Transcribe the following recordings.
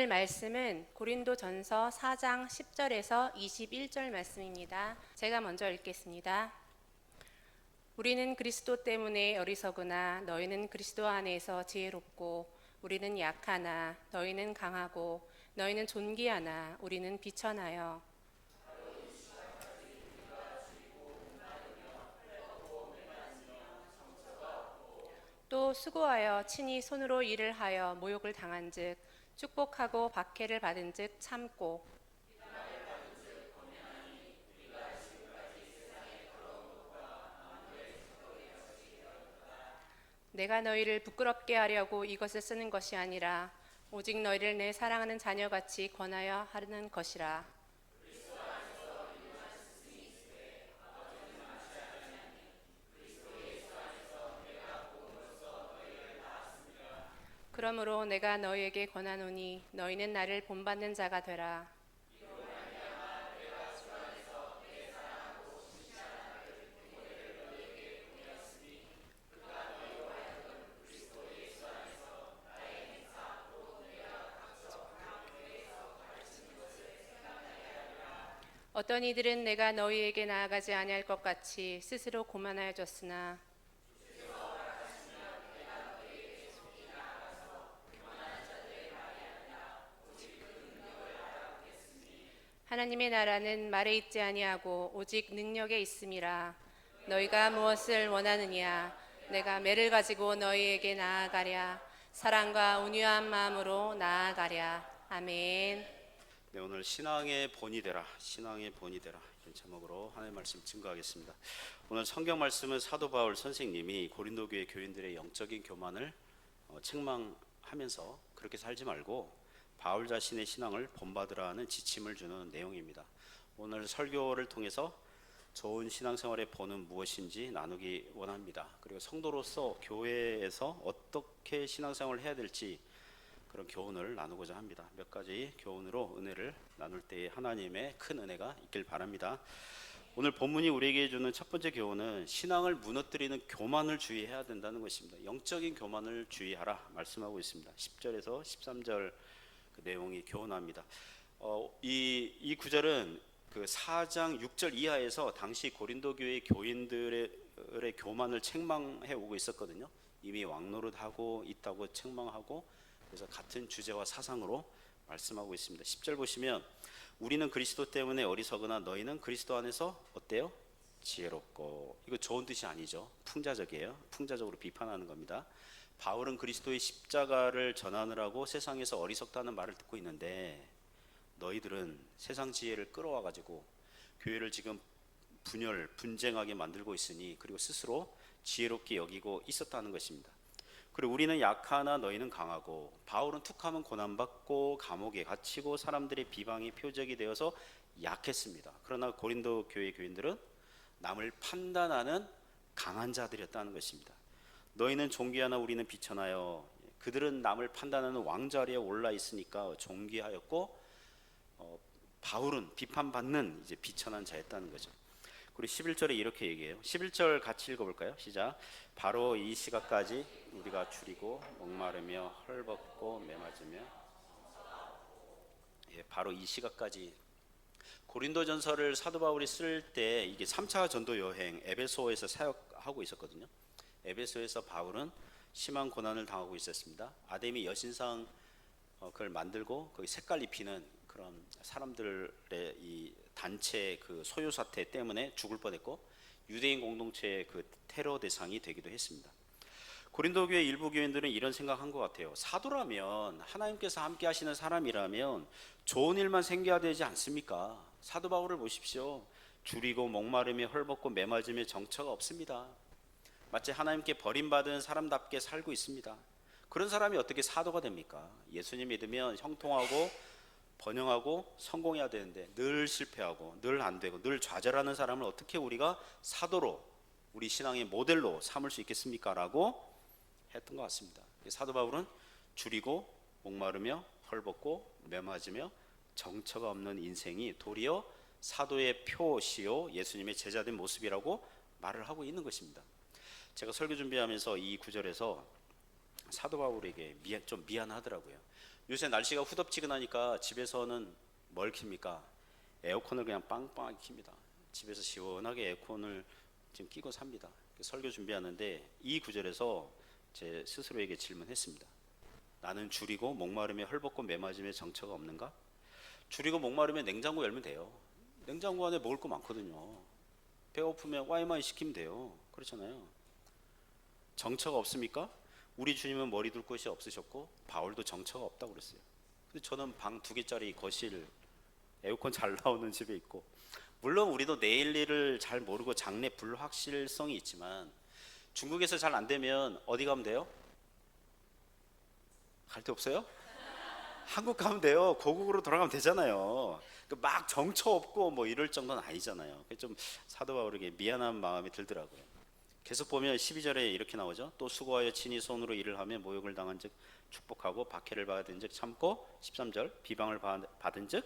오늘 말씀은 고린도전서 4장 10절에서 21절 말씀입니다. 제가 먼저 읽겠습니다. 우리는 그리스도 때문에 어리석으나 너희는 그리스도 안에서 지혜롭고, 우리는 약하나 너희는 강하고, 너희는 존귀하나 우리는 비천하여 또 수고하여 친히 손으로 일을 하여 모욕을 당한즉 축복하고 박해를 받은즉 참고, 내가 너희를 부끄럽게 하려고 이것을 쓰는 것이 아니라 오직 너희를 내 사랑하는 자녀같이 권하여 하는 것이라. 그러므로 내가 너희에게 권하노니 너희는 나를 본받는 자가 되라. 어떤 이들은 내가 너희에게 나아가지 아니할 것 같이 스스로 고만하여졌으나 하나님의 나라는 말에 있지 아니하고 오직 능력에 있음이라. 너희가 무엇을 원하느냐? 내가 매를 가지고 너희에게 나아가랴. 사랑과 온유한 마음으로 나아가랴. 아멘. 네, 오늘 신앙의 본이 되라, 신앙의 본이 되라 이런 제목으로 하나님의 말씀 증거하겠습니다. 오늘 성경 말씀은 사도 바울 선생님이 고린도 교회 교인들의 영적인 교만을 책망하면서 그렇게 살지 말고 바울 자신의 신앙을 본받으라는 지침을 주는 내용입니다. 오늘 설교를 통해서 좋은 신앙생활의 본은 무엇인지 나누기 원합니다. 그리고 성도로서 교회에서 어떻게 신앙생활을 해야 될지 그런 교훈을 나누고자 합니다. 몇 가지 교훈으로 은혜를 나눌 때에 하나님의 큰 은혜가 있길 바랍니다. 오늘 본문이 우리에게 주는 첫 번째 교훈은 신앙을 무너뜨리는 교만을 주의해야 된다는 것입니다. 영적인 교만을 주의하라 말씀하고 있습니다. 10절에서 13절 그 내용이 교훈합니다. 이 구절은 그 4장 6절 이하에서 당시 고린도 교회 교인들의 교만을 책망해 오고 있었거든요. 이미 왕노릇하고 있다고 책망하고, 그래서 같은 주제와 사상으로 말씀하고 있습니다. 10절 보시면 우리는 그리스도 때문에 어리석으나 너희는 그리스도 안에서 어때요? 지혜롭고. 이거 좋은 뜻이 아니죠. 풍자적이에요. 풍자적으로 비판하는 겁니다. 바울은 그리스도의 십자가를 전하느라고 세상에서 어리석다는 말을 듣고 있는데, 너희들은 세상 지혜를 끌어와 가지고 교회를 지금 분쟁하게 만들고 있으니, 그리고 스스로 지혜롭게 여기고 있었다는 것입니다. 그리고 우리는 약하나 너희는 강하고, 바울은 툭하면 고난받고 감옥에 갇히고 사람들의 비방의 표적이 되어서 약했습니다. 그러나 고린도 교회 교인들은 남을 판단하는 강한 자들이었다는 것입니다. 너희는 존귀하나 우리는 비천하여. 그들은 남을 판단하는 왕자리에 올라 있으니까 존귀하였고, 바울은 비판받는 이제 비천한 자였다는 거죠. 그리고 11절에 이렇게 얘기해요. 11절 같이 읽어볼까요? 시작. 바로 이 시각까지 우리가 줄이고 목마르며 헐벗고 매맞으며. 바로 이 시각까지. 고린도전서를 사도 바울이 쓸 때 이게 3차 전도 여행 에베소에서 사역하고 있었거든요. 에베소에서 바울은 심한 고난을 당하고 있었습니다. 아데미 여신상 그걸 만들고 거기 색깔 입히는 그런 사람들의 이 단체 그 소요 사태 때문에 죽을 뻔했고, 유대인 공동체의 그 테러 대상이 되기도 했습니다. 고린도 교회 일부 교인들은 이런 생각한 것 같아요. 사도라면, 하나님께서 함께 하시는 사람이라면 좋은 일만 생겨야 되지 않습니까? 사도 바울을 보십시오. 줄이고 목마르며 헐벗고 매맞으며 정처가 없습니다. 마치 하나님께 버림받은 사람답게 살고 있습니다. 그런 사람이 어떻게 사도가 됩니까? 예수님 믿으면 형통하고 번영하고 성공해야 되는데 늘 실패하고 늘 안 되고 늘 좌절하는 사람을 어떻게 우리가 사도로, 우리 신앙의 모델로 삼을 수 있겠습니까? 라고 했던 것 같습니다. 사도 바울은 줄이고 목마르며 헐벗고 매맞으며 정처가 없는 인생이 도리어 사도의 표시요 예수님의 제자된 모습이라고 말을 하고 있는 것입니다. 제가 설교 준비하면서 이 구절에서 사도 바울에게 좀 미안하더라고요. 요새 날씨가 후덥지근하니까 집에서는 뭘 킵니까? 에어컨을 그냥 빵빵하게 킵니다. 집에서 시원하게 에어컨을 지금 끼고 삽니다. 설교 준비하는데 이 구절에서 제 스스로에게 질문했습니다. 나는 줄이고 목마름에 헐벗고 메마짐에 정처가 없는가? 줄이고 목마르면 냉장고 열면 돼요. 냉장고 안에 먹을 거 많거든요. 배고프면 와인만 시키면 돼요. 그렇잖아요. 정처가 없습니까? 우리 주님은 머리 둘 곳이 없으셨고 바울도 정처가 없다고 그랬어요. 근데 저는 방 2개짜리 거실 에어컨 잘 나오는 집에 있고, 물론 우리도 내일 일을 잘 모르고 장래 불확실성이 있지만 중국에서 잘 안 되면 어디 가면 돼요? 갈 데 없어요? 한국 가면 돼요. 고국으로 돌아가면 되잖아요. 막 정처 없고 뭐 이럴 정도는 아니잖아요. 좀 사도 바울에게 미안한 마음이 들더라고요. 계속 보면 12절에 이렇게 나오죠. 또 수고하여 친히 손으로 일을 하며 모욕을 당한 즉 축복하고 박해를 받은 즉 참고, 13절 비방을 받은 즉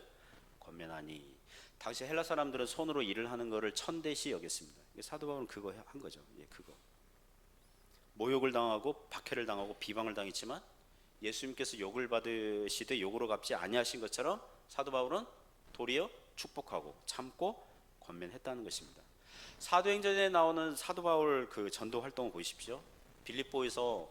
권면하니. 당시 헬라 사람들은 손으로 일을 하는 것을 천대시 여겼습니다. 사도 바울은 그거 한 거죠. 그거 모욕을 당하고 박해를 당하고 비방을 당했지만 예수님께서 욕을 받으시되 욕으로 갚지 아니하신 것처럼 사도 바울은 도리어 축복하고 참고 권면했다는 것입니다. 사도행전에 나오는 사도 바울 그 전도 활동을 보십시오. 빌립보에서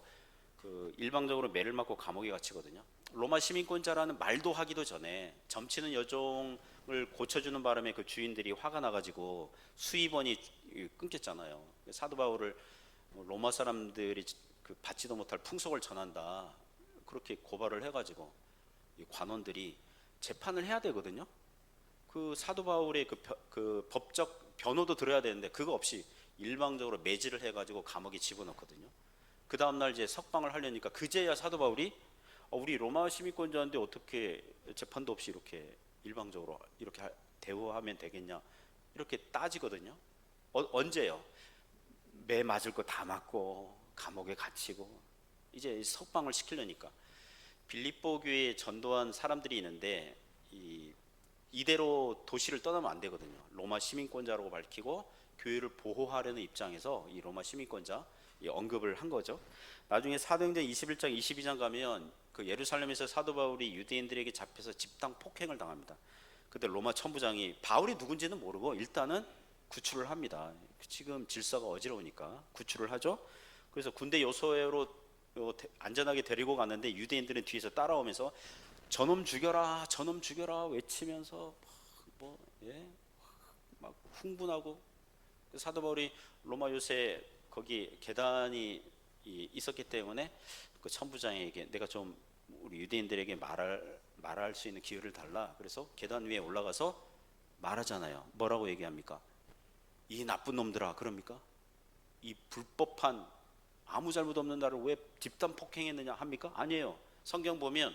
그 일방적으로 매를 맞고 감옥에 갇히거든요. 로마 시민권자라는 말도 하기도 전에 점치는 여종을 고쳐주는 바람에 그 주인들이 화가 나가지고 수입원이 끊겼잖아요. 사도 바울을 로마 사람들이 그 받지도 못할 풍속을 전한다, 그렇게 고발을 해가지고 이 관원들이 재판을 해야 되거든요. 그 사도 바울의 그 법적 변호도 들어야 되는데 그거 없이 일방적으로 매질을 해가지고 감옥에 집어넣거든요. 그 다음날 이제 석방을 하려니까 그제야 사도 바울이 우리 로마 시민권자인데 어떻게 재판도 없이 이렇게 일방적으로 이렇게 대우하면 되겠냐, 이렇게 따지거든요. 언제요? 매 맞을 거 다 맞고 감옥에 갇히고 이제 석방을 시키려니까. 빌립보 교회에 전도한 사람들이 있는데 이대로 도시를 떠나면 안 되거든요. 로마 시민권자라고 밝히고 교회를 보호하려는 입장에서 이 로마 시민권자 언급을 한 거죠. 나중에 사도행전 21장 22장 가면 그 예루살렘에서 사도 바울이 유대인들에게 잡혀서 집단 폭행을 당합니다. 그때 로마 천부장이 바울이 누군지는 모르고 일단은 구출을 합니다. 지금 질서가 어지러우니까 구출을 하죠. 그래서 군대 요소로 안전하게 데리고 갔는데 유대인들은 뒤에서 따라오면서 저놈 죽여라, 저놈 죽여라 외치면서 막 흥분하고, 사도 바울이 로마 요새 거기 계단이 있었기 때문에 그 천부장에게 내가 좀 우리 유대인들에게 말할 수 있는 기회를 달라. 그래서 계단 위에 올라가서 말하잖아요. 뭐라고 얘기합니까? 이 나쁜 놈들아, 그럽니까? 이 불법한 아무 잘못 없는 나를 왜 집단 폭행했느냐 합니까? 아니에요. 성경 보면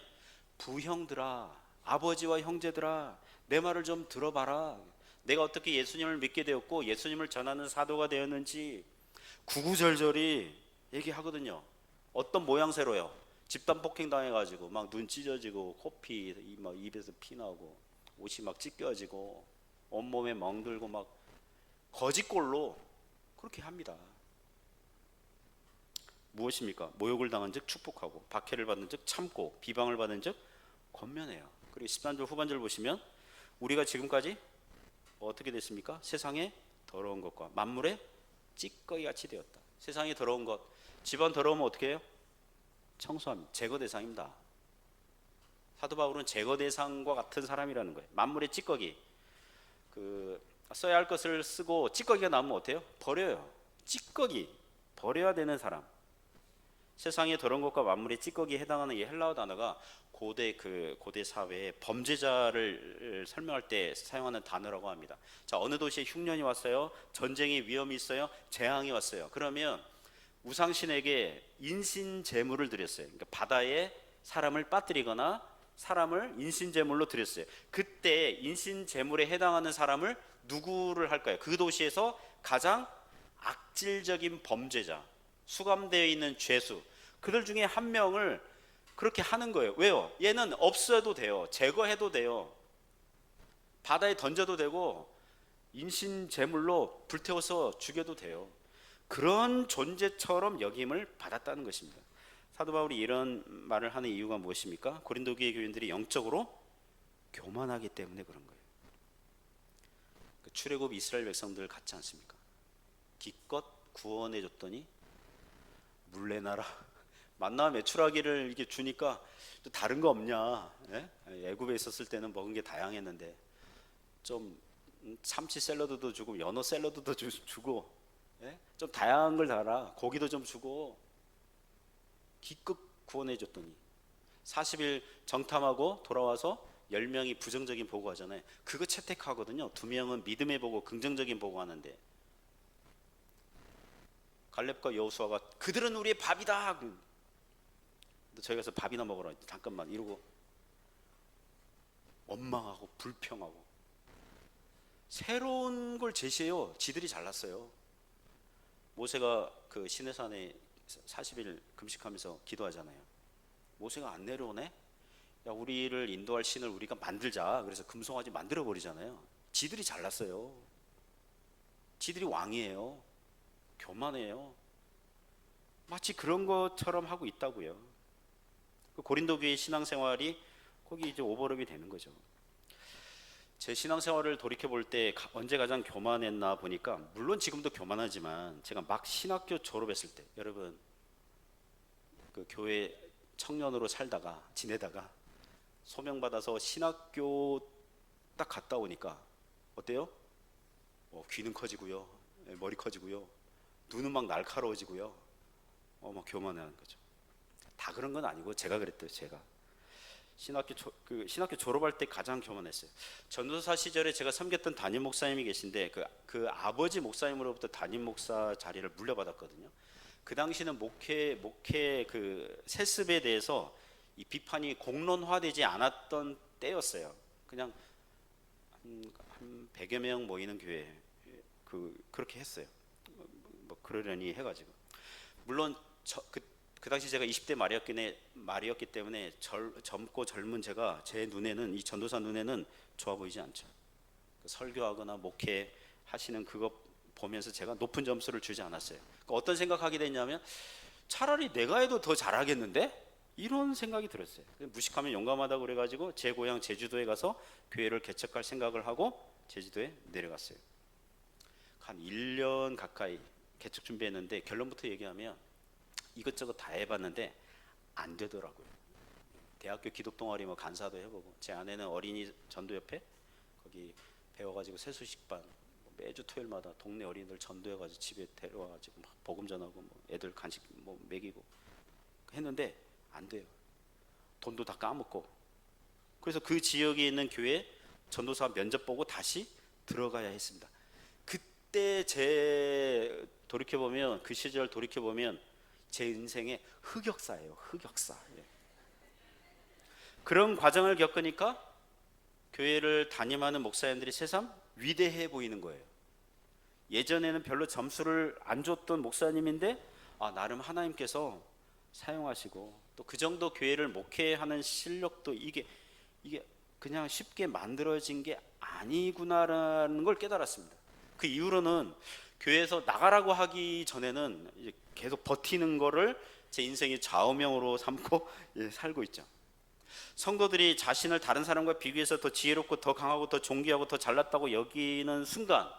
부형들아, 아버지와 형제들아, 내 말을 좀 들어봐라. 내가 어떻게 예수님을 믿게 되었고 예수님을 전하는 사도가 되었는지 구구절절히 얘기하거든요. 어떤 모양새로요? 집단 폭행 당해가지고 막 눈 찢어지고 코피 막 입에서 피 나오고 옷이 막 찢겨지고 온몸에 멍들고 막 거짓골로 그렇게 합니다. 무엇입니까? 모욕을 당한 즉 축복하고 박해를 받은 즉 참고 비방을 받은 즉 권면해요. 그리고 13절 후반절 보시면 우리가 지금까지 어떻게 됐습니까? 세상에 더러운 것과 만물의 찌꺼기 같이 되었다. 세상에 더러운 것, 집안 더러우면 어떻게 해요? 청소합니다. 제거 대상입니다. 사도 바울은 제거 대상과 같은 사람이라는 거예요. 만물의 찌꺼기, 써야 할 것을 쓰고 찌꺼기가 나오면 어때요? 버려요. 찌꺼기, 버려야 되는 사람. 세상의 더러운 것과 만물의 찌꺼기에 해당하는 이 헬라어 단어가 고대 사회의 범죄자를 설명할 때 사용하는 단어라고 합니다. 자, 어느 도시에 흉년이 왔어요. 전쟁의 위험이 있어요. 재앙이 왔어요. 그러면 우상신에게 인신 제물을 드렸어요. 그러니까 바다에 사람을 빠뜨리거나 사람을 인신 제물로 드렸어요. 그때 인신 제물에 해당하는 사람을 누구를 할까요? 그 도시에서 가장 악질적인 범죄자, 수감되어 있는 죄수, 그들 중에 한 명을 그렇게 하는 거예요. 왜요? 얘는 없어도 돼요. 제거해도 돼요. 바다에 던져도 되고 인신 제물로 불태워서 죽여도 돼요. 그런 존재처럼 여김을 받았다는 것입니다. 사도 바울이 이런 말을 하는 이유가 무엇입니까? 고린도 교회 교인들이 영적으로 교만하기 때문에 그런 거예요. 그 출애굽 이스라엘 백성들 같지 않습니까? 기껏 구원해 줬더니 물레나라 만나 메추라기를 이렇게 주니까 또 다른 거 없냐? 예? 애굽에 있었을 때는 먹은 게 다양했는데 좀 참치 샐러드도 주고 연어 샐러드도 주고, 예? 좀 다양한 걸 달아. 고기도 좀 주고 기껏 구원해 줬더니 40일 정탐하고 돌아와서 10명이 부정적인 보고하잖아요. 그거 채택하거든요. 2명은 믿음의 보고 긍정적인 보고하는데 갈렙과 여호수아가 그들은 우리의 밥이다. 저희 가서 밥이나 먹으라. 잠깐만 이러고 원망하고 불평하고 새로운 걸 제시해요. 지들이 잘났어요. 모세가 그 시내산에 40일 금식하면서 기도하잖아요. 모세가 안 내려오네? 야, 우리를 인도할 신을 우리가 만들자. 그래서 금송아지 만들어 버리잖아요. 지들이 잘났어요. 지들이 왕이에요. 교만해요. 마치 그런 것처럼 하고 있다고요. 그 고린도 교회 신앙생활이 거기 이제 오버랩이 되는 거죠. 제 신앙생활을 돌이켜 볼 때 언제 가장 교만했나 보니까, 물론 지금도 교만하지만 제가 막 신학교 졸업했을 때, 여러분 그 교회 청년으로 살다가 지내다가 소명받아서 신학교 딱 갔다 오니까 어때요? 귀는 커지고요, 머리 커지고요, 눈은 막 날카로워지고요, 막 교만해하는 거죠. 다 그런 건 아니고 제가 그랬대요. 제가 신학교 졸업할 때 가장 교만했어요. 전도사 시절에 제가 섬겼던 담임 목사님이 계신데 그 아버지 목사님으로부터 담임 목사 자리를 물려받았거든요. 그 당시는 목회 그 세습에 대해서 이 비판이 공론화되지 않았던 때였어요. 그냥 한 100여 명 모이는 교회 그렇게 했어요. 뭐 그러려니 해가지고. 물론 그 당시 제가 20대 말이었기 때문에 젊고 젊은 제가 제 눈에는, 이 전도사 눈에는 좋아 보이지 않죠. 설교하거나 목회 하시는 그거 보면서 제가 높은 점수를 주지 않았어요. 그러니까 어떤 생각하게 됐냐면 차라리 내가 해도 더 잘하겠는데? 이런 생각이 들었어요. 무식하면 용감하다고 그래가지고 제 고향 제주도에 가서 교회를 개척할 생각을 하고 제주도에 내려갔어요. 한 1년 가까이 개척 준비했는데 결론부터 얘기하면 이것저것 다 해봤는데 안 되더라고요. 대학교 기독동아리 뭐 간사도 해보고, 제 아내는 어린이 전도협회 거기 배워가지고 세수식반 매주 토요일마다 동네 어린이들 전도해가지고 집에 데려와가지고 막 복음 전하고 뭐 애들 간식 뭐 먹이고 했는데 안 돼요. 돈도 다 까먹고. 그래서 그 지역에 있는 교회 전도사 면접 보고 다시 들어가야 했습니다. 그때 그 시절 돌이켜보면 제 인생의 흑역사예요. 흑역사. 그런 과정을 겪으니까 교회를 담임하는 목사님들이 새삼 위대해 보이는 거예요. 예전에는 별로 점수를 안 줬던 목사님인데 나름 하나님께서 사용하시고 또 그 정도 교회를 목회하는 실력도 이게 그냥 쉽게 만들어진 게 아니구나라는 걸 깨달았습니다. 그 이후로는 교회에서 나가라고 하기 전에는 이제 계속 버티는 거를 제 인생의 좌우명으로 삼고 살고 있죠. 성도들이 자신을 다른 사람과 비교해서 더 지혜롭고 더 강하고 더 존귀하고 더 잘났다고 여기는 순간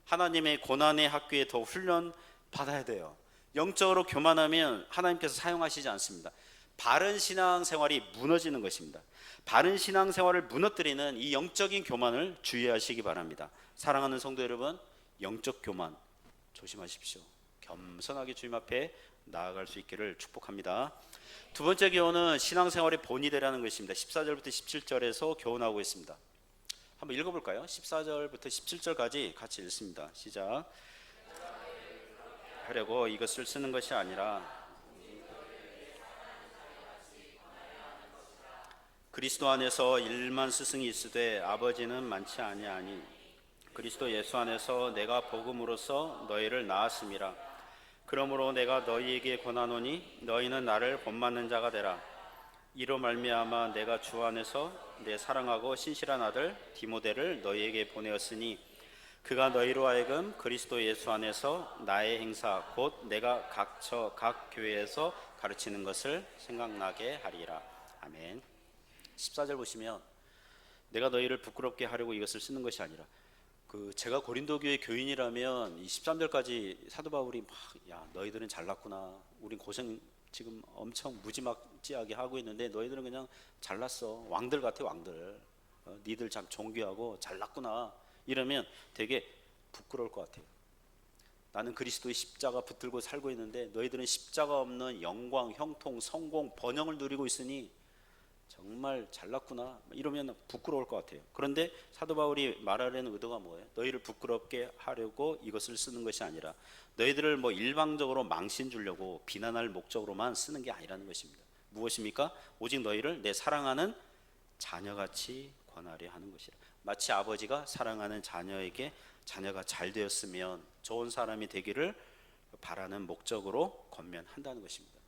하나님의 고난의 학교에 더 훈련 받아야 돼요. 영적으로 교만하면 하나님께서 사용하시지 않습니다. 바른 신앙생활이 무너지는 것입니다. 바른 신앙생활을 무너뜨리는 이 영적인 교만을 주의하시기 바랍니다. 사랑하는 성도 여러분, 영적 교만 조심하십시오. 겸손하게 주님 앞에 나아갈 수 있기를 축복합니다. 두 번째 교훈은 신앙생활의 본이 되라는 것입니다. 14절부터 17절에서 교훈하고 있습니다. 한번 읽어볼까요? 14절부터 17절까지 같이 읽습니다. 시작. 하려고 이것을 쓰는 것이 아니라 그리스도 안에서 1만 스승이 있으되 아버지는 많지 아니하니 그리스도 예수 안에서 내가 복음으로써 너희를 낳았음이라. 그러므로 내가 너희에게 권하노니 너희는 나를 본받는 자가 되라. 이로 말미암아 내가 주 안에서 내 사랑하고 신실한 아들 디모데를 너희에게 보내었으니 그가 너희로 하여금 그리스도 예수 안에서 나의 행사 곧 내가 각처 각 교회에서 가르치는 것을 생각나게 하리라. 아멘. 14절 보시면 내가 너희를 부끄럽게 하려고 이것을 쓰는 것이 아니라, 제가 고린도 교회 교인이라면 이 13절까지 사도 바울이 야 너희들은 잘났구나, 우린 고생 지금 엄청 무지막지하게 하고 있는데 너희들은 그냥 잘났어, 왕들 같아, 왕들. 니들 참 존귀하고 잘났구나 이러면 되게 부끄러울 것 같아요. 나는 그리스도의 십자가 붙들고 살고 있는데 너희들은 십자가 없는 영광, 형통, 성공, 번영을 누리고 있으니 정말 잘났구나 이러면 부끄러울 것 같아요. 그런데 사도 바울이 말하려는 의도가 뭐예요? 너희를 부끄럽게 하려고 이것을 쓰는 것이 아니라 너희들을 일방적으로 망신 주려고 비난할 목적으로만 쓰는 게 아니라는 것입니다. 무엇입니까? 오직 너희를 내 사랑하는 자녀같이 권하려 하는 것이라. 마치 아버지가 사랑하는 자녀에게 자녀가 잘 되었으면 좋은 사람이 되기를 바라는 목적으로 권면한다는 것입니다.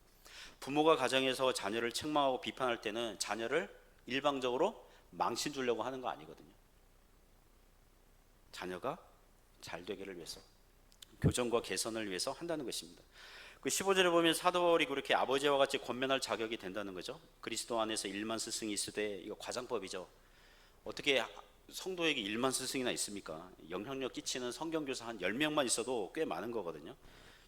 부모가 가정에서 자녀를 책망하고 비판할 때는 자녀를 일방적으로 망신 주려고 하는 거 아니거든요. 자녀가 잘 되기를 위해서, 교정과 개선을 위해서 한다는 것입니다. 그 15절에 보면 사도 바울이 그렇게 아버지와 같이 권면할 자격이 된다는 거죠. 그리스도 안에서 1만 스승이 있으되, 이거 과장법이죠. 어떻게 성도에게 1만 스승이나 있습니까? 영향력 끼치는 성경교사 한 10명만 있어도 꽤 많은 거거든요.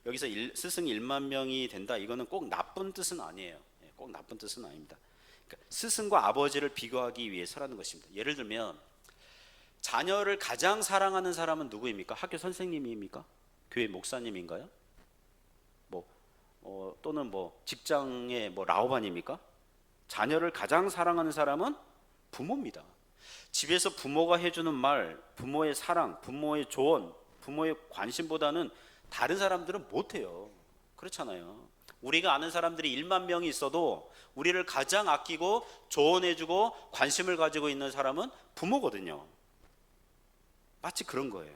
여기서 스승 1만 명이 된다, 이거는 꼭 나쁜 뜻은 아니에요. 꼭 나쁜 뜻은 아닙니다. 그러니까 스승과 아버지를 비교하기 위해서라는 것입니다. 예를 들면 자녀를 가장 사랑하는 사람은 누구입니까? 학교 선생님입니까? 교회 목사님인가요? 또는 직장의 라오반입니까? 자녀를 가장 사랑하는 사람은 부모입니다. 집에서 부모가 해주는 말, 부모의 사랑, 부모의 조언, 부모의 관심보다는 다른 사람들은 못해요. 그렇잖아요. 우리가 아는 사람들이 1만 명이 있어도 우리를 가장 아끼고 조언해주고 관심을 가지고 있는 사람은 부모거든요. 마치 그런 거예요.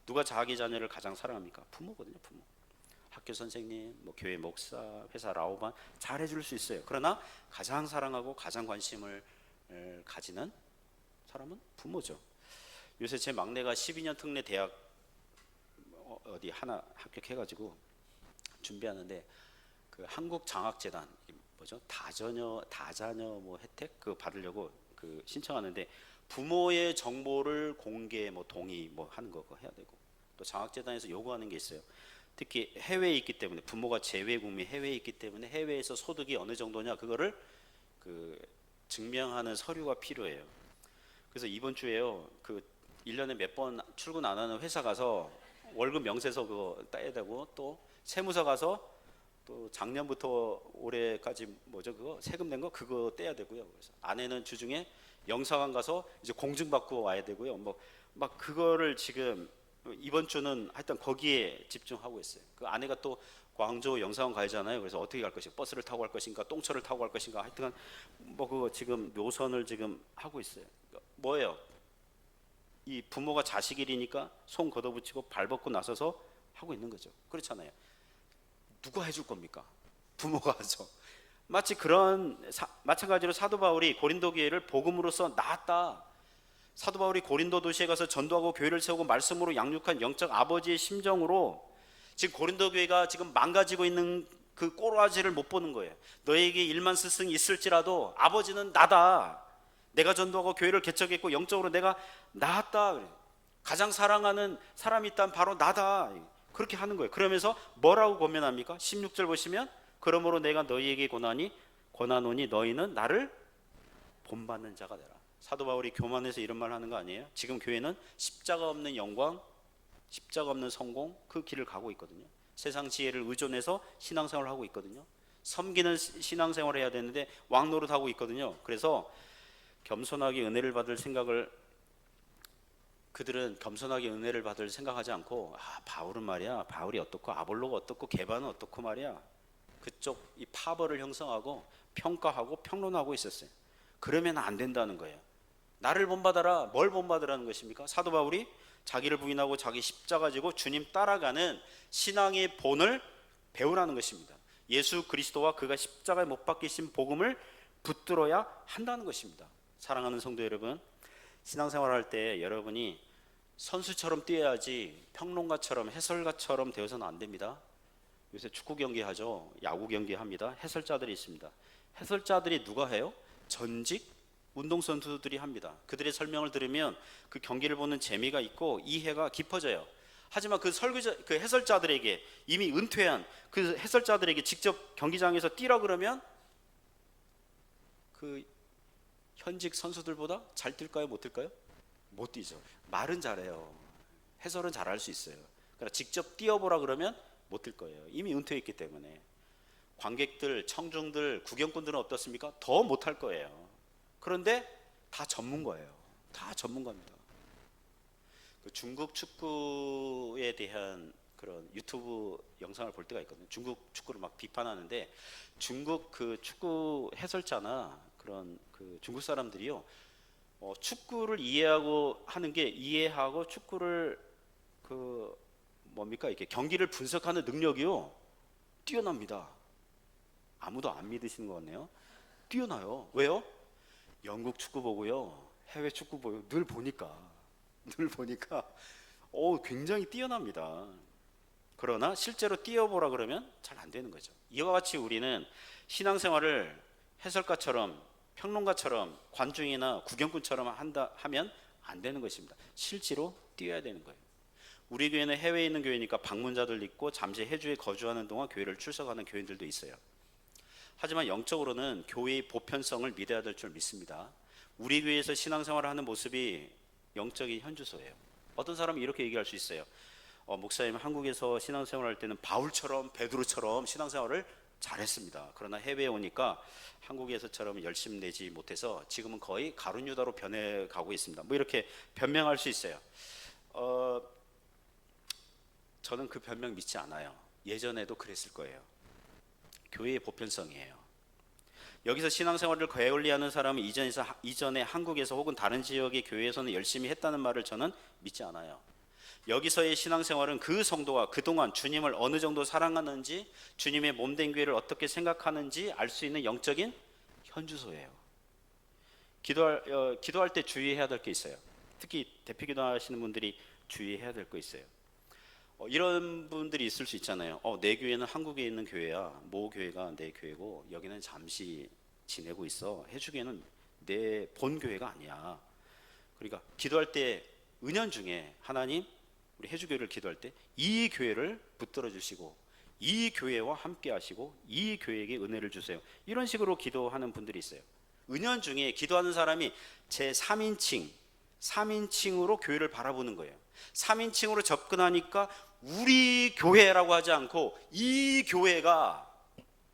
누가 자기 자녀를 가장 사랑합니까? 부모거든요. 부모. 학교 선생님, 교회 목사, 회사 라오반 잘해줄 수 있어요. 그러나 가장 사랑하고 가장 관심을 가지는 사람은 부모죠. 요새 제 막내가 12년 특례 대학 어디 하나 합격해가지고 준비하는데, 그 한국 장학재단 다자녀 혜택 받으려고 신청하는데, 부모의 정보를 공개 동의 하는 거 해야 되고, 또 장학재단에서 요구하는 게 있어요. 특히 해외에 있기 때문에, 부모가 재외 국민 해외에 있기 때문에 해외에서 소득이 어느 정도냐 그거를 증명하는 서류가 필요해요. 그래서 이번 주에요, 1년에 몇 번 출근 안 하는 회사 가서 월급 명세서 그거 따야 되고, 또 세무서 가서 또 작년부터 올해까지 그거 세금 낸 거 그거 떼야 되고요. 그래서 아내는 주중에 영사관 가서 이제 공증받고 와야 되고요. 그거를 지금 이번 주는 하여튼 거기에 집중하고 있어요. 그 아내가 또 광주 영사관 가잖아요. 그래서 어떻게 갈 것인가, 버스를 타고 갈 것인가, 똥차를 타고 갈 것인가, 하여튼 그거 지금 노선을 지금 하고 있어요. 뭐예요? 이 부모가 자식 일이니까 손 걷어붙이고 발 벗고 나서서 하고 있는 거죠. 그렇잖아요. 누가 해줄 겁니까? 부모가 하죠. 마찬가지로 사도 바울이 고린도 교회를 복음으로써 낳았다. 사도 바울이 고린도 도시에 가서 전도하고 교회를 세우고 말씀으로 양육한 영적 아버지의 심정으로 지금 고린도 교회가 지금 망가지고 있는 그 꼬라지를 못 보는 거예요. 너에게 1만 스승이 있을지라도 아버지는 나다. 내가 전도하고 교회를 개척했고 영적으로 내가 낳았다. 가장 사랑하는 사람이 있다면 바로 나다. 그렇게 하는 거예요. 그러면서 뭐라고 권면합니까? 16절 보시면, 그러므로 내가 너희에게 권하노니 너희는 나를 본받는 자가 되라. 사도 바울이 교만해서 이런 말 하는 거 아니에요? 지금 교회는 십자가 없는 영광, 십자가 없는 성공, 그 길을 가고 있거든요. 세상 지혜를 의존해서 신앙생활을 하고 있거든요. 섬기는 신앙생활을 해야 되는데 왕노릇하고 있거든요. 그래서 그들은 겸손하게 은혜를 받을 생각하지 않고, 바울은 말이야, 바울이 어떻고 아볼로가 어떻고 게바는 어떻고 말이야, 그쪽 이 파벌을 형성하고 평가하고 평론하고 있었어요. 그러면 안 된다는 거예요. 나를 본받아라. 뭘 본받으라는 것입니까? 사도 바울이 자기를 부인하고 자기 십자가 지고 주님 따라가는 신앙의 본을 배우라는 것입니다. 예수 그리스도와 그가 십자가에 못 박히신 복음을 붙들어야 한다는 것입니다. 사랑하는 성도 여러분, 신앙생활할 때 여러분이 선수처럼 뛰어야지 평론가처럼 해설가처럼 되어서는 안 됩니다. 요새 축구 경기 하죠. 야구 경기 합니다. 해설자들이 있습니다. 해설자들이 누가 해요? 전직 운동선수들이 합니다. 그들의 설명을 들으면 그 경기를 보는 재미가 있고 이해가 깊어져요. 하지만 그 그 해설자들에게, 이미 은퇴한 그 해설자들에게 직접 경기장에서 뛰라 그러면 그 현직 선수들보다 잘 뛸까요? 못 뛸까요? 못 뛰죠. 말은 잘해요. 해설은 잘할 수 있어요. 그러나 직접 뛰어보라 그러면 못 뛸 거예요. 이미 은퇴했기 때문에. 관객들, 청중들, 구경꾼들은 어떻습니까? 더 못할 거예요. 그런데 다 전문가예요. 다 전문가입니다. 그 중국 축구에 대한 그런 유튜브 영상을 볼 때가 있거든요. 중국 축구를 막 비판하는데, 중국 그 축구 해설자나 그런 그 중국 사람들이요, 축구를 이해하고 하는 게, 이해하고 축구를 그 뭡니까, 이렇게 경기를 분석하는 능력이요 뛰어납니다. 아무도 안 믿으시는 것 같네요. 뛰어나요. 왜요? 영국 축구 보고요, 해외 축구 보고 늘 보니까 굉장히 뛰어납니다. 그러나 실제로 뛰어보라 그러면 잘 안 되는 거죠. 이와 같이 우리는 신앙생활을 해설가처럼, 평론가처럼, 관중이나 구경꾼처럼 하면 안 되는 것입니다. 실제로 뛰어야 되는 거예요. 우리 교회는 해외에 있는 교회니까 방문자들 있고 잠시 해주에 거주하는 동안 교회를 출석하는 교인들도 있어요. 하지만 영적으로는 교회의 보편성을 믿어야 될 줄 믿습니다. 우리 교회에서 신앙생활을 하는 모습이 영적인 현주소예요. 어떤 사람이 이렇게 얘기할 수 있어요. 목사님, 한국에서 신앙생활을 할 때는 바울처럼, 베드로처럼 신앙생활을 잘했습니다. 그러나 해외에 오니까 한국에서처럼 열심히 내지 못해서 지금은 거의 가룟유다로 변해가고 있습니다. 뭐 이렇게 변명할 수 있어요. 저는 그 변명 믿지 않아요. 예전에도 그랬을 거예요. 교회의 보편성이에요. 여기서 신앙생활을 게을리하는 사람은 이전에 한국에서 혹은 다른 지역의 교회에서는 열심히 했다는 말을 저는 믿지 않아요. 여기서의 신앙생활은 그 성도가 그동안 주님을 어느 정도 사랑하는지, 주님의 몸된 교회를 어떻게 생각하는지 알 수 있는 영적인 현주소예요. 기도할 때 주의해야 될 게 있어요. 특히 대피 기도하시는 분들이 주의해야 될 거 있어요. 이런 분들이 있을 수 있잖아요. 내 교회는 한국에 있는 교회야. 모 교회가 내 교회고 여기는 잠시 지내고 있어. 해주교회는 내 본 교회가 아니야. 그러니까 기도할 때 은연중에 하나님, 우리 해주교회를 기도할 때 이 교회를 붙들어 주시고 이 교회와 함께 하시고 이 교회에게 은혜를 주세요. 이런 식으로 기도하는 분들이 있어요. 은연중에 기도하는 사람이 제 3인칭으로 교회를 바라보는 거예요. 3인칭으로 접근하니까 우리 교회라고 하지 않고 이 교회가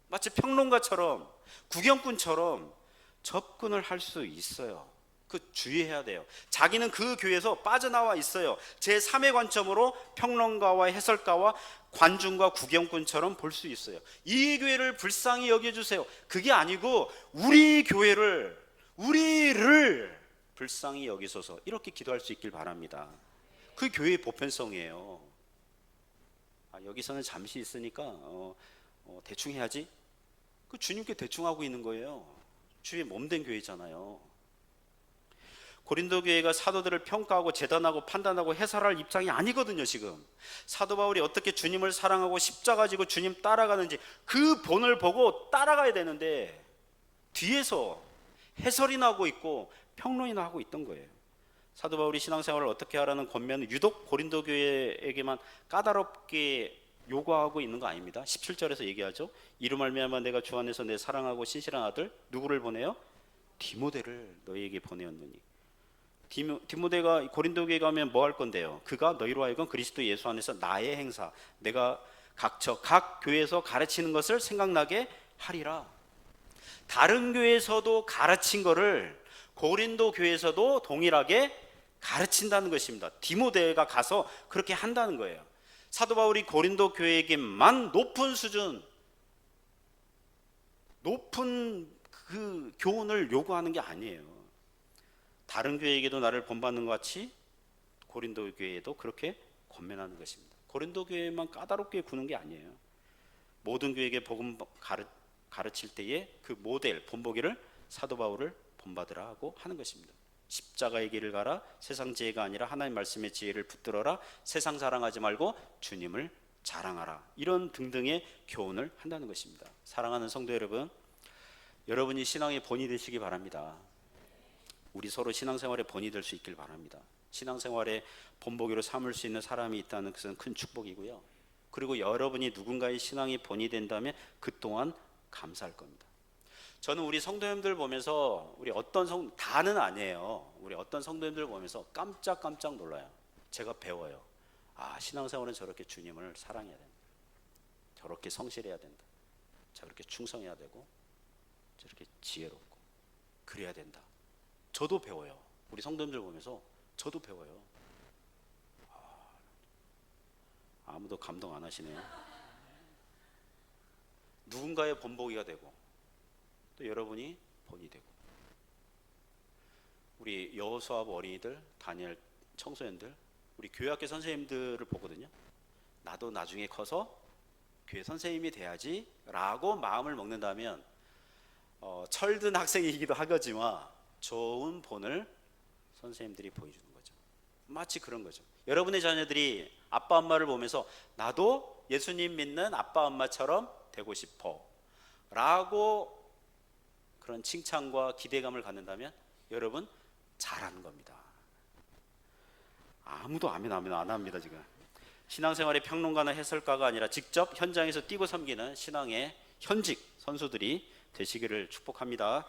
마치 평론가처럼, 구경꾼처럼 접근을 할 수 있어요. 그 주의해야 돼요. 자기는 그 교회에서 빠져나와 있어요. 제3의 관점으로 평론가와 해설가와 관중과 구경꾼처럼 볼 수 있어요. 이 교회를 불쌍히 여겨주세요. 그게 아니고 우리를 불쌍히 여기소서, 이렇게 기도할 수 있길 바랍니다. 그 교회의 보편성이에요. 여기서는 잠시 있으니까 대충 해야지. 그 주님께 대충 하고 있는 거예요. 주의 몸된 교회잖아요. 고린도 교회가 사도들을 평가하고 재단하고 판단하고 해설할 입장이 아니거든요. 지금 사도 바울이 어떻게 주님을 사랑하고 십자가 지고 주님 따라가는지 그 본을 보고 따라가야 되는데 뒤에서 해설이나 하고 있고 평론이나 하고 있던 거예요. 사도 바울이 신앙생활을 어떻게 하라는 권면은 유독 고린도 교회에게만 까다롭게 요구하고 있는 거 아닙니다. 17절에서 얘기하죠. 이로 말미암아 내가 주 안에서 내 사랑하고 신실한 아들 누구를 보내요? 디모데를 너희에게 보내었느니. 디모데가 고린도 교회 가면 뭐 할 건데요? 그가 너희로 하여금 그리스도 예수 안에서 나의 행사, 내가 각 교회에서 가르치는 것을 생각나게 하리라. 다른 교회에서도 가르친 거를 고린도 교회에서도 동일하게 가르친다는 것입니다. 디모데가 가서 그렇게 한다는 거예요. 사도 바울이 고린도 교회에게만 높은 수준, 높은 그 교훈을 요구하는 게 아니에요. 다른 교회에게도 나를 본받는 것 같이 고린도 교회에도 그렇게 권면하는 것입니다. 고린도 교회만 까다롭게 구는 게 아니에요. 모든 교회에게 복음 가르칠 때에 그 모델, 본보기를 사도 바울을 본받으라 하고 하는 것입니다. 십자가의 길을 가라. 세상 지혜가 아니라 하나님 말씀의 지혜를 붙들어라. 세상 사랑하지 말고 주님을 자랑하라. 이런 등등의 교훈을 한다는 것입니다. 사랑하는 성도 여러분, 여러분이 신앙의 본이 되시기 바랍니다. 우리 서로 신앙생활의 본이 될 수 있길 바랍니다. 신앙생활의 본보기로 삼을 수 있는 사람이 있다는 것은 큰 축복이고요. 그리고 여러분이 누군가의 신앙의 본이 된다면 그 또한 감사할 겁니다. 저는 우리 성도님들 보면서 우리 어떤 다는 아니에요. 우리 어떤 성도님들 보면서 깜짝 놀라요. 제가 배워요. 아, 신앙생활은 저렇게 주님을 사랑해야 된다. 저렇게 성실해야 된다. 저렇게 충성해야 되고 저렇게 지혜롭고 그래야 된다. 저도 배워요. 우리 성도님들 보면서 저도 배워요. 아무도 감동 안 하시네요. 누군가의 본보기가 되고 또 여러분이 본이 되고, 우리 여호수아부 어린이들, 다니엘 청소년들, 우리 교회학교 선생님들을 보거든요. 나도 나중에 커서 교회 선생님이 돼야지 라고 마음을 먹는다면 철든 학생이기도 하겠지만 좋은 본을 선생님들이 보여주는 거죠. 마치 그런 거죠. 여러분의 자녀들이 아빠 엄마를 보면서 나도 예수님 믿는 아빠 엄마처럼 되고 싶어 라고 그런 칭찬과 기대감을 갖는다면 여러분 잘하는 겁니다. 아무도 아멘 안 합니다. 지금 신앙생활의 평론가나 해설가가 아니라 직접 현장에서 뛰고 섬기는 신앙의 현직 선수들이 되시기를 축복합니다.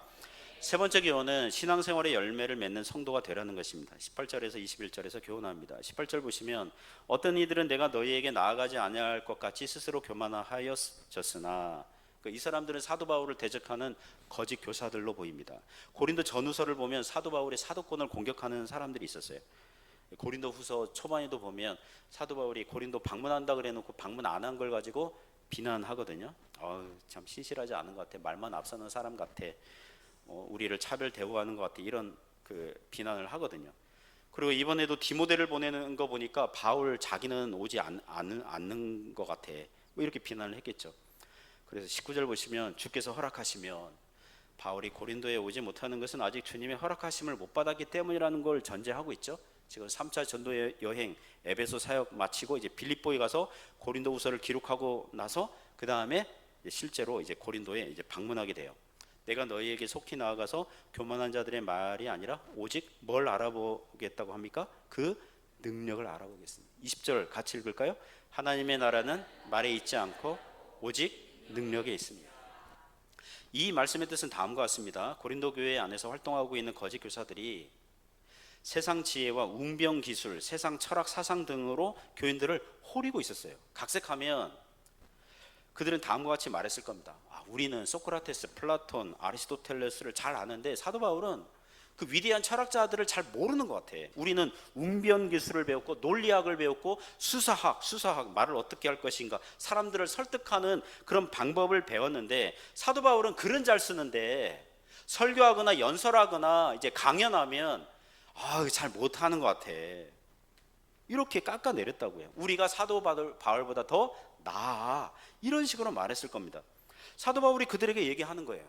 세 번째 교훈은 신앙생활의 열매를 맺는 성도가 되라는 것입니다. 18절에서 21절에서 교훈합니다. 18절 보시면 어떤 이들은 내가 너희에게 나아가지 아니할 것 같이 스스로 교만하였었으나, 이 사람들은 사도 바울을 대적하는 거짓 교사들로 보입니다. 고린도 전후서를 보면 사도 바울의 사도권을 공격하는 사람들이 있었어요. 고린도 후서 초반에도 보면 사도 바울이 고린도 방문한다 그래 놓고 방문 안 한 걸 가지고 비난하거든요. 참 신실하지 않은 것 같아. 말만 앞서는 사람 같아. 우리를 차별 대우하는 것 같아. 이런 비난을 하거든요. 그리고 이번에도 디모데를 보내는 거 보니까 바울 자기는 오지 않는 것 같아. 이렇게 비난을 했겠죠. 그래서 19절 보시면 주께서 허락하시면, 바울이 고린도에 오지 못하는 것은 아직 주님의 허락하심을 못 받았기 때문이라는 걸 전제하고 있죠. 지금 3차 전도 여행 에베소 사역 마치고 이제 빌립보에 가서 고린도 후서를 기록하고 나서 그 다음에 실제로 이제 고린도에 이제 방문하게 돼요. 내가 너희에게 속히 나아가서 교만한 자들의 말이 아니라 오직 뭘 알아보겠다고 합니까? 그 능력을 알아보겠습니다. 20절 같이 읽을까요? 하나님의 나라는 말에 있지 않고 오직 능력에 있습니다. 이 말씀의 뜻은 다음과 같습니다. 고린도 교회 안에서 활동하고 있는 거짓 교사들이 세상 지혜와 웅변 기술, 세상 철학 사상 등으로 교인들을 호리고 있었어요. 각색하면 그들은 다음과 같이 말했을 겁니다. 우리는 소크라테스, 플라톤, 아리스토텔레스를 잘 아는데 사도 바울은 그 위대한 철학자들을 잘 모르는 것 같아. 우리는 웅변 기술을 배웠고 논리학을 배웠고 수사학 말을 어떻게 할 것인가, 사람들을 설득하는 그런 방법을 배웠는데 사도 바울은 글은 잘 쓰는데 설교하거나 연설하거나 이제 강연하면 잘 못하는 것 같아. 이렇게 깎아내렸다고요. 우리가 사도 바울보다 더 나아. 이런 식으로 말했을 겁니다. 사도 바울이 그들에게 얘기하는 거예요.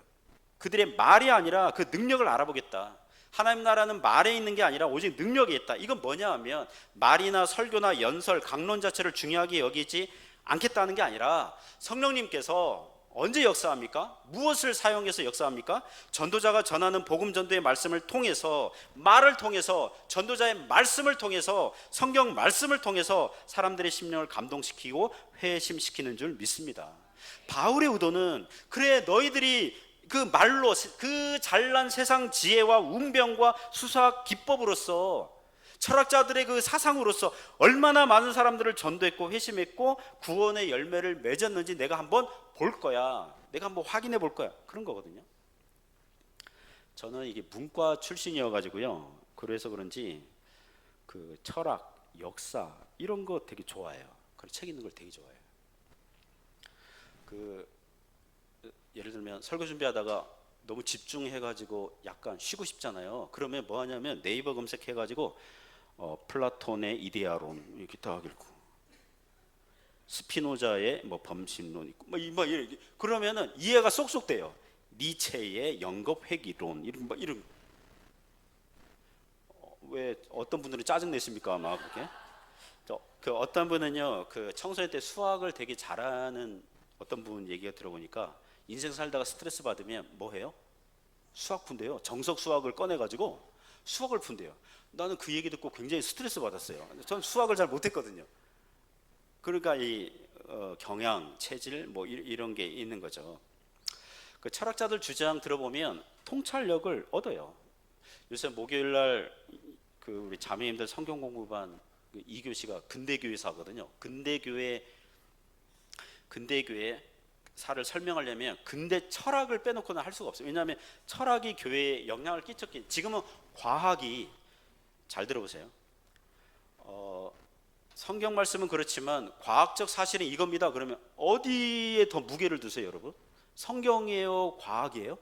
그들의 말이 아니라 그 능력을 알아보겠다. 하나님 나라는 말에 있는 게 아니라 오직 능력에 있다. 이건 뭐냐 하면 말이나 설교나 연설, 강론 자체를 중요하게 여기지 않겠다는 게 아니라 성령님께서 언제 역사합니까? 무엇을 사용해서 역사합니까? 전도자가 전하는 복음 전도의 말씀을 통해서, 말을 통해서, 전도자의 말씀을 통해서, 성경 말씀을 통해서 사람들의 심령을 감동시키고 회심시키는 줄 믿습니다. 바울의 의도는 그래 너희들이 그 말로, 그 잘난 세상 지혜와 웅변과 수사학 기법으로서, 철학자들의 그 사상으로서 얼마나 많은 사람들을 전도했고 회심했고 구원의 열매를 맺었는지 내가 한번 볼 거야. 내가 한번 확인해 볼 거야. 그런 거거든요. 저는 이게 문과 출신이어 가지고요. 그래서 그런지 그 철학, 역사 이런 거 되게 좋아해요. 그리고 책 읽는 걸 되게 좋아해요. 예를 들면 설교 준비하다가 너무 집중해 가지고 약간 쉬고 싶잖아요. 그러면 뭐 하냐면 네이버 검색해 가지고 플라톤의 이데아론 이렇게 딱 읽고, 스피노자의 범신론 있고 이렇게 그러면은 이해가 쏙쏙 돼요. 니체의 영겁회귀론 이런 왜 어떤 분들은 짜증 내십니까? 막 그렇게 그 어떤 분은요, 그 청소년 때 수학을 되게 잘하는 어떤 분 얘기가 들어보니까 인생 살다가 스트레스 받으면 뭐 해요? 수학 푼대요. 정석 수학을 꺼내가지고 수학을 푼대요. 나는 그 얘기 듣고 굉장히 스트레스 받았어요. 전 수학을 잘 못했거든요. 그러니까 이 경향, 체질 뭐 이런 게 있는 거죠. 그 철학자들 주장 들어보면 통찰력을 얻어요. 요새 목요일 날 그 우리 자매님들 성경 공부반 2교시가 근대교회사거든요. 근대교회사를 설명하려면 근대 철학을 빼놓고는 할 수가 없어요. 왜냐하면 철학이 교회에 영향을 끼쳤기. 지금은 과학이, 잘 들어보세요. 성경 말씀은 그렇지만 과학적 사실은 이겁니다. 그러면 어디에 더 무게를 두세요, 여러분? 성경이에요, 과학이에요?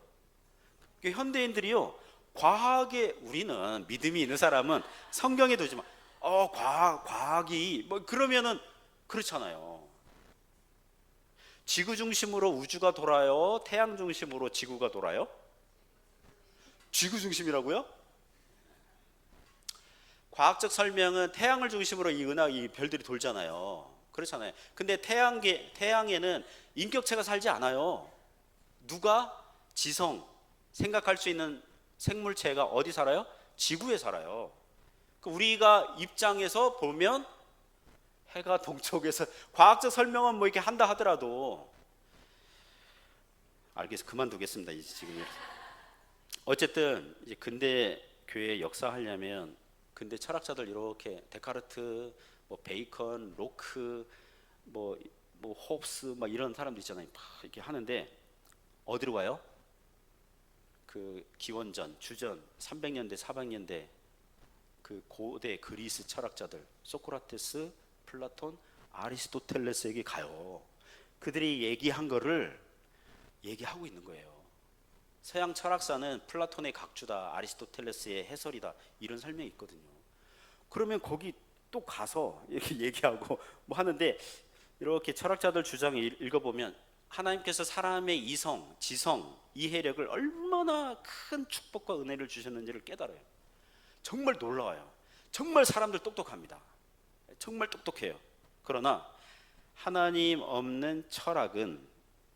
현대인들이요, 과학에, 우리는 믿음이 있는 사람은 성경에 두지만 과학이 뭐 그러면은 그렇잖아요. 지구 중심으로 우주가 돌아요? 태양 중심으로 지구가 돌아요? 지구 중심이라고요? 과학적 설명은 태양을 중심으로 이 별들이 돌잖아요. 그렇잖아요. 근데 태양에는 인격체가 살지 않아요. 누가? 지성, 생각할 수 있는 생물체가 어디 살아요? 지구에 살아요. 우리가 입장에서 보면 해가 동쪽에서, 과학적 설명은 뭐 이렇게 한다 하더라도, 알겠어, 그만두겠습니다. 이제 지금 어쨌든 이제 근대 교회 역사하려면 근대 철학자들 이렇게 데카르트, 뭐 베이컨, 로크, 뭐 홉스, 막 이런 사람들 있잖아요. 막 이렇게 하는데 어디로 가요? 그 기원전, 주전 300년대, 400년대 그 고대 그리스 철학자들, 소크라테스, 플라톤, 아리스토텔레스에게 가요. 그들이 얘기한 거를 얘기하고 있는 거예요. 서양 철학사는 플라톤의 각주다, 아리스토텔레스의 해설이다, 이런 설명이 있거든요. 그러면 거기 또 가서 이렇게 얘기하고 뭐 하는데, 이렇게 철학자들 주장을 읽어보면 하나님께서 사람의 이성, 지성, 이해력을 얼마나 큰 축복과 은혜를 주셨는지를 깨달아요. 정말 놀라워요. 정말 사람들 똑똑합니다. 정말 똑똑해요. 그러나 하나님 없는 철학은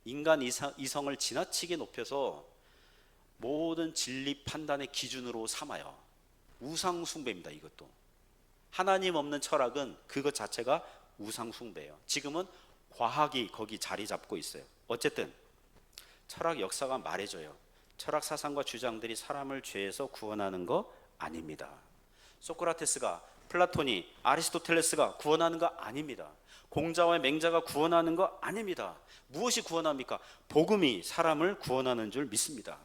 인간 이성을 지나치게 높여서 모든 진리 판단의 기준으로 삼아요. 우상 숭배입니다. 이것도 하나님 없는 철학은 그것 자체가 우상 숭배예요. 지금은 과학이 거기 자리 잡고 있어요. 어쨌든 철학 역사가 말해줘요. 철학 사상과 주장들이 사람을 죄에서 구원하는 거 아닙니다. 소크라테스가, 플라톤이, 아리스토텔레스가 구원하는 거 아닙니다. 공자와 맹자가 구원하는 거 아닙니다. 무엇이 구원합니까? 복음이 사람을 구원하는 줄 믿습니다.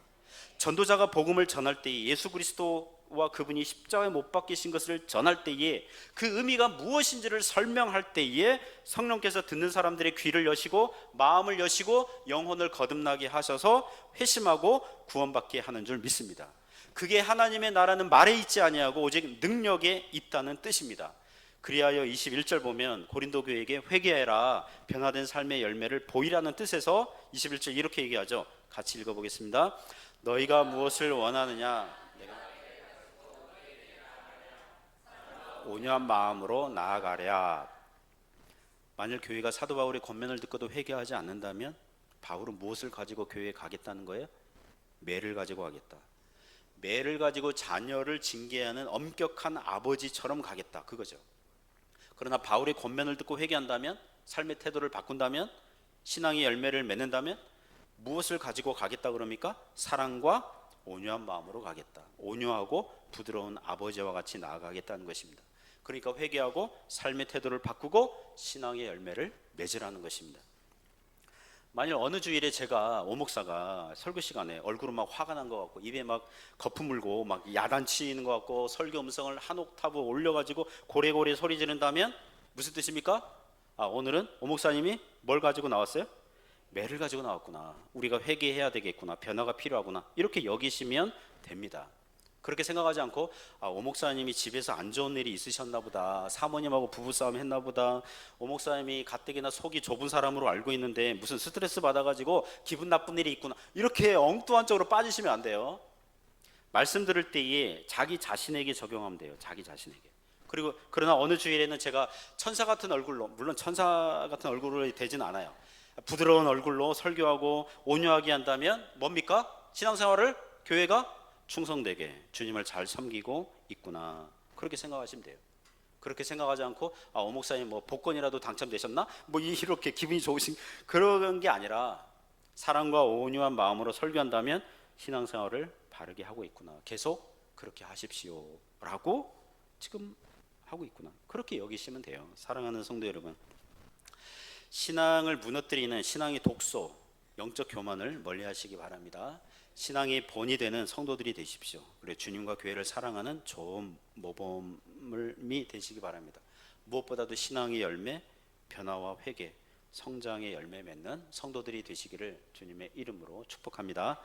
전도자가 복음을 전할 때에, 예수 그리스도와 그분이 십자가에 못 박히신 것을 전할 때에, 그 의미가 무엇인지를 설명할 때에 성령께서 듣는 사람들의 귀를 여시고 마음을 여시고 영혼을 거듭나게 하셔서 회심하고 구원받게 하는 줄 믿습니다. 그게 하나님의 나라는 말에 있지 아니하고 오직 능력에 있다는 뜻입니다. 그리하여 21절 보면 고린도 교회에게 회개해라, 변화된 삶의 열매를 보이라는 뜻에서 21절 이렇게 얘기하죠. 같이 읽어보겠습니다. 너희가 무엇을 원하느냐? 내가 온유한 마음으로 나아가랴. 만일 교회가 사도 바울의 권면을 듣고도 회개하지 않는다면 바울은 무엇을 가지고 교회에 가겠다는 거예요? 매를 가지고 가겠다. 매를 가지고 자녀를 징계하는 엄격한 아버지처럼 가겠다, 그거죠. 그러나 바울의 권면을 듣고 회개한다면, 삶의 태도를 바꾼다면, 신앙의 열매를 맺는다면 무엇을 가지고 가겠다 그럽니까? 사랑과 온유한 마음으로 가겠다. 온유하고 부드러운 아버지와 같이 나아가겠다는 것입니다. 그러니까 회개하고 삶의 태도를 바꾸고 신앙의 열매를 맺으라는 것입니다. 만일 어느 주일에 제가 오목사가 설교 시간에 얼굴은 막 화가 난 것 같고 입에 막 거품 물고 막 야단치는 것 같고 설교 음성을 한 옥타브 올려가지고 고래고래 소리 지른다면 무슨 뜻입니까? 오늘은 오목사님이 뭘 가지고 나왔어요? 매를 가지고 나왔구나. 우리가 회개해야 되겠구나. 변화가 필요하구나. 이렇게 여기시면 됩니다. 그렇게 생각하지 않고 오목사님이 집에서 안 좋은 일이 있으셨나 보다, 사모님하고 부부싸움 했나 보다, 오목사님이 가뜩이나 속이 좁은 사람으로 알고 있는데 무슨 스트레스 받아가지고 기분 나쁜 일이 있구나, 이렇게 엉뚱한 쪽으로 빠지시면 안 돼요. 말씀 들을 때에 자기 자신에게 적용하면 돼요. 자기 자신에게. 그리고 그러나 어느 주일에는 제가 천사 같은 얼굴로, 물론 천사 같은 얼굴로 되진 않아요. 부드러운 얼굴로 설교하고 온유하게 한다면 뭡니까? 신앙생활을 교회가 충성되게 주님을 잘 섬기고 있구나. 그렇게 생각하시면 돼요. 그렇게 생각하지 않고 목사님 뭐 복권이라도 당첨되셨나? 뭐 이렇게 기분이 좋으신 그런 게 아니라 사랑과 온유한 마음으로 설교한다면 신앙생활을 바르게 하고 있구나. 계속 그렇게 하십시오라고 지금 하고 있구나. 그렇게 여기시면 돼요. 사랑하는 성도 여러분, 신앙을 무너뜨리는 신앙의 독소, 영적 교만을 멀리하시기 바랍니다. 신앙이 본이 되는 성도들이 되십시오. 그리고 주님과 교회를 사랑하는 좋은 모범이 되시기 바랍니다. 무엇보다도 신앙의 열매, 변화와 회개, 성장의 열매 맺는 성도들이 되시기를 주님의 이름으로 축복합니다.